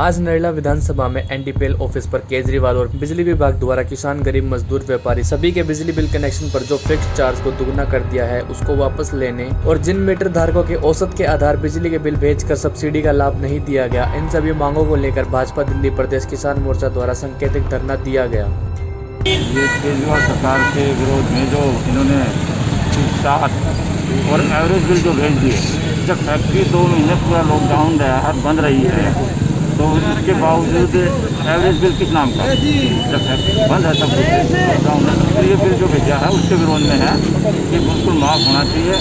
आज नरेला विधानसभा में NDPL office पर केजरीवाल और बिजली विभाग द्वारा किसान, गरीब, मजदूर, व्यापारी सभी के बिजली बिल कनेक्शन पर जो फिक्स चार्ज को दुगना कर दिया है उसको वापस लेने और जिन मीटर धारकों के औसत के आधार बिजली के बिल भेजकर सब्सिडी का लाभ नहीं दिया गया, इन सभी मांगों को लेकर भाजपा दिल्ली प्रदेश किसान मोर्चा द्वारा सांकेतिक धरना दिया गया। ये केजरीवाल सरकार के विरोध में जो इन्होंने और एवरेज बिल जो भेज दिए, जब फैक्ट्री 2 महीने पूरा लॉकडाउन रहा है, बंद रही है, तो इसके बावजूद एवरेज बिल किस नाम का, जब फैक्ट्री बंद है सब कुछ लॉकडाउन है, तो ये बिल जो भेजा है उसके विरोध में है कि बिल्कुल माफ़ होना चाहिए।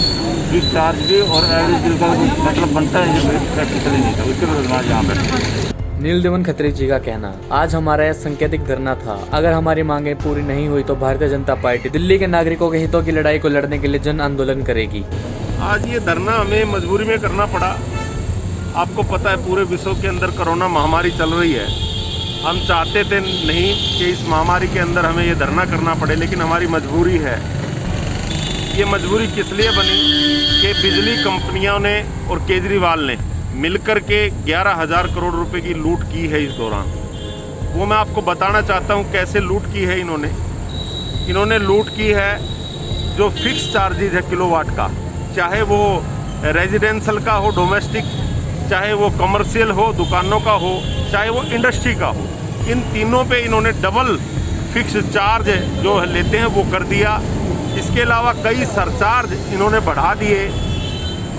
फिक्स चार्ज भी और एवरेज बिल का मतलब बनता है, जो फैक्ट्री चली नहीं था, उसके विरोध में आज यहाँ पर नीलदेवन खत्री जी का कहना, आज हमारा यह सांकेतिक धरना था। अगर हमारी मांगें पूरी नहीं हुई तो भारतीय जनता पार्टी दिल्ली के नागरिकों के हितों की लड़ाई को लड़ने के लिए जन आंदोलन करेगी। आज ये धरना हमें मजबूरी में करना पड़ा। आपको पता है पूरे विश्व के अंदर कोरोना महामारी चल रही है। हम चाहते थे नहीं कि इस महामारी के अंदर हमें ये धरना करना पड़े, लेकिन हमारी मजबूरी है। ये मजबूरी किस लिए बनी कि बिजली कंपनियों ने और केजरीवाल ने मिलकर के 11,000 करोड़ रुपए की लूट की है इस दौरान। वो मैं आपको बताना चाहता हूँ कैसे लूट की है इन्होंने लूट की है। जो फिक्स चार्जेज है किलोवाट का, चाहे वो रेजिडेंशियल का हो, डोमेस्टिक, चाहे वो कमर्शियल हो, दुकानों का हो, चाहे वो इंडस्ट्री का हो, इन तीनों पे इन्होंने डबल फिक्स चार्ज जो लेते हैं वो कर दिया। इसके अलावा कई सरचार्ज इन्होंने बढ़ा दिए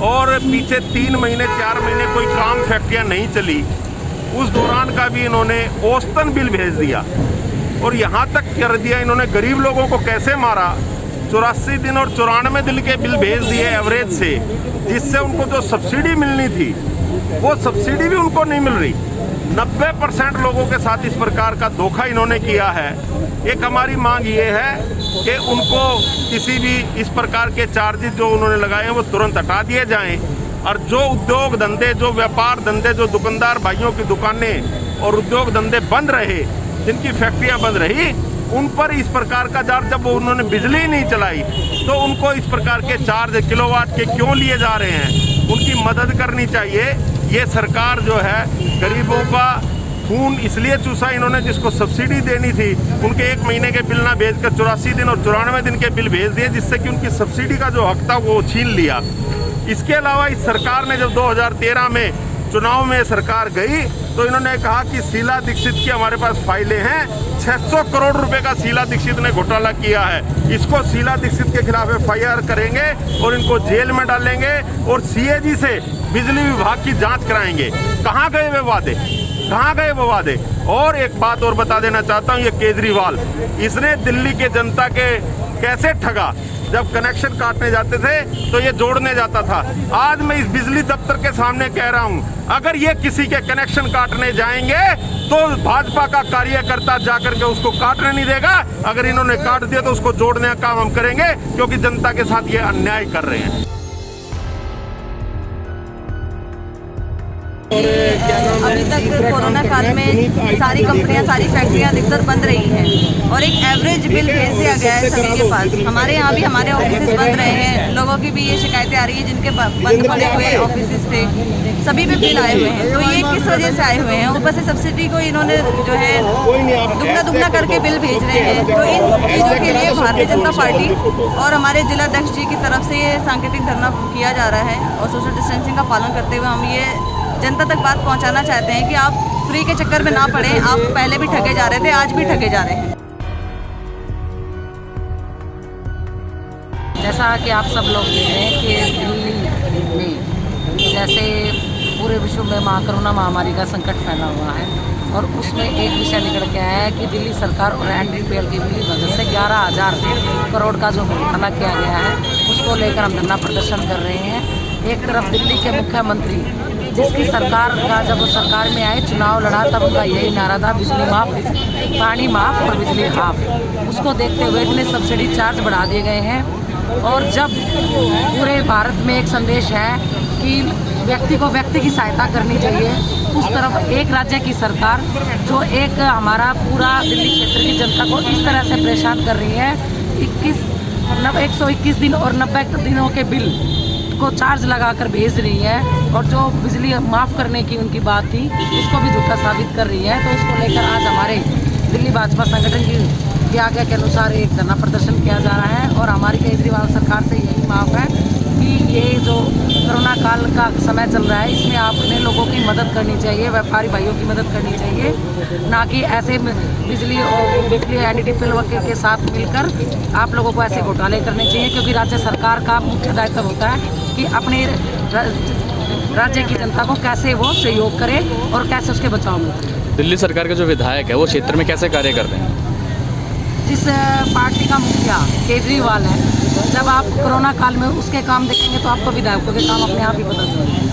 और पीछे 3 महीने 4 महीने कोई काम फैक्ट्रियाँ नहीं चली, उस दौरान का भी इन्होंने औसतन बिल भेज दिया। और यहाँ तक कर दिया इन्होंने गरीब लोगों को कैसे मारा, 84 दिन और 94 दिन के बिल भेज दिए एवरेज से, जिससे उनको जो सब्सिडी मिलनी थी वो सब्सिडी भी उनको नहीं मिल रही। 90% लोगों के साथ इस प्रकार का धोखा इन्होंने किया है। एक हमारी मांग ये है कि उनको किसी भी इस प्रकार के चार्जेस जो उन्होंने लगाए हैं वो तुरंत हटा दिए जाएं और जो उद्योग धंधे, जो व्यापार धंधे, जो दुकानदार भाइयों की दुकानें और उद्योग धंधे बंद रहे, जिनकी फैक्ट्रियां बंद रही, उन पर इस प्रकार का चार्ज, जब वो उन्होंने बिजली नहीं चलाई तो उनको इस प्रकार के चार्ज किलोवाट के क्यों लिए जा रहे हैं, उनकी मदद करनी चाहिए। ये सरकार जो है गरीबों का खून इसलिए चूसा इन्होंने, जिसको सब्सिडी देनी थी उनके 1 महीने के बिल ना भेजकर 84 दिन और 94 दिन के बिल भेज दिए, जिससे कि उनकी सब्सिडी का जो हक था वो छीन लिया। इसके अलावा इस सरकार ने जब 2013 में चुनाव में सरकार गई तो इन्होंने कहा कि शीला दीक्षित की हमारे पास फाइलें हैं, 600 करोड़ रुपए का शीला दीक्षित ने घोटाला किया है, इसको शीला दीक्षित के खिलाफ FIR करेंगे और इनको जेल में डालेंगे और CAG से बिजली विभाग की जांच कराएंगे। कहाँ गए वे वादे, कहाँ गए वो वादे? और एक बात और बता देना चाहता हूँ, ये केजरीवाल, इसने दिल्ली के जनता के कैसे ठगा। जब कनेक्शन काटने जाते थे तो ये जोड़ने जाता था। आज मैं इस बिजली दफ्तर के सामने कह रहा हूँ, अगर ये किसी के कनेक्शन काटने जाएंगे तो भाजपा का कार्यकर्ता जाकर के उसको काटने नहीं देगा। अगर इन्होंने काट दिया तो उसको जोड़ने का काम हम करेंगे, क्योंकि जनता के साथ ये अन्याय कर रहे हैं। अभी तक कोरोना काल में सारी कंपनियां, सारी फैक्ट्रियां अधिकतर बंद रही हैं और एक एवरेज बिल भेज दिया गया है सभी के पास। हमारे यहाँ भी हमारे ऑफिस बंद रहे हैं, लोगों की भी ये शिकायतें आ रही है जिनके बंद पड़े हुए ऑफिस थे, सभी पे बिल आए हुए हैं। तो ये किस वजह से आए हुए हैं? ऊपर से सब्सिडी को इन्होंने जो है दुगना करके बिल भेज रहे हैं। तो इन चीज़ों के लिए भारतीय जनता पार्टी और हमारे जिलाध्यक्ष जी की तरफ से ये सांकेतिक धरना किया जा रहा है और सोशल डिस्टेंसिंग का पालन करते हुए हम ये जनता तक बात पहुंचाना चाहते हैं कि आप फ्री के चक्कर में ना पड़े। आप पहले भी ठगे जा रहे थे, आज भी ठगे जा रहे हैं। जैसा कि आप सब लोग देख रहे हैं कि दिल्ली में जैसे पूरे विश्व में कोरोना महामारी का संकट फैला हुआ है और उसमें एक विषय निकल के आया है कि दिल्ली सरकार और NDPL की मिली भगत से 11,000 करोड़ का जो घोटाला किया गया है उसको लेकर हम धरना प्रदर्शन कर रहे हैं। एक तरफ दिल्ली के मुख्यमंत्री, जिसकी सरकार का जब वो सरकार में आए, चुनाव लड़ा, तब उनका यही नारा था बिजली माफ, पानी माफ और बिजली हाफ। उसको देखते हुए इतने सब्सिडी चार्ज बढ़ा दिए गए हैं। और जब पूरे भारत में एक संदेश है कि व्यक्ति को व्यक्ति की सहायता करनी चाहिए, उस तरफ एक राज्य की सरकार जो एक हमारा पूरा दिल्ली क्षेत्र की जनता को इस तरह से परेशान कर रही है। 121 दिन और 90 दिनों के बिल उनको चार्ज लगाकर भेज रही है और जो बिजली माफ़ करने की उनकी बात थी उसको भी झूठा साबित कर रही है। तो उसको लेकर आज हमारे दिल्ली भाजपा संगठन की आज्ञा के अनुसार एक धरना प्रदर्शन किया जा रहा है और हमारी केजरीवाल सरकार से यही मांग है कि ये जो कोरोना काल का समय चल रहा है इसमें आपने लोगों की मदद करनी चाहिए, व्यापारी भाइयों की मदद करनी चाहिए, ना कि ऐसे बिजली NDPL के साथ मिलकर आप लोगों को ऐसे घोटाले करने चाहिए, क्योंकि राज्य सरकार का मुख्य दायित्व होता है कि अपने राज्य की जनता को कैसे वो सहयोग करे और कैसे उसके बचाव में करे। दिल्ली सरकार के जो विधायक है वो क्षेत्र में कैसे कार्य करते हैं? जिस पार्टी का मुखिया केजरीवाल है, जब आप कोरोना काल में उसके काम देखेंगे तो आपको विधायकों के काम अपने आप ही पता चलेंगे।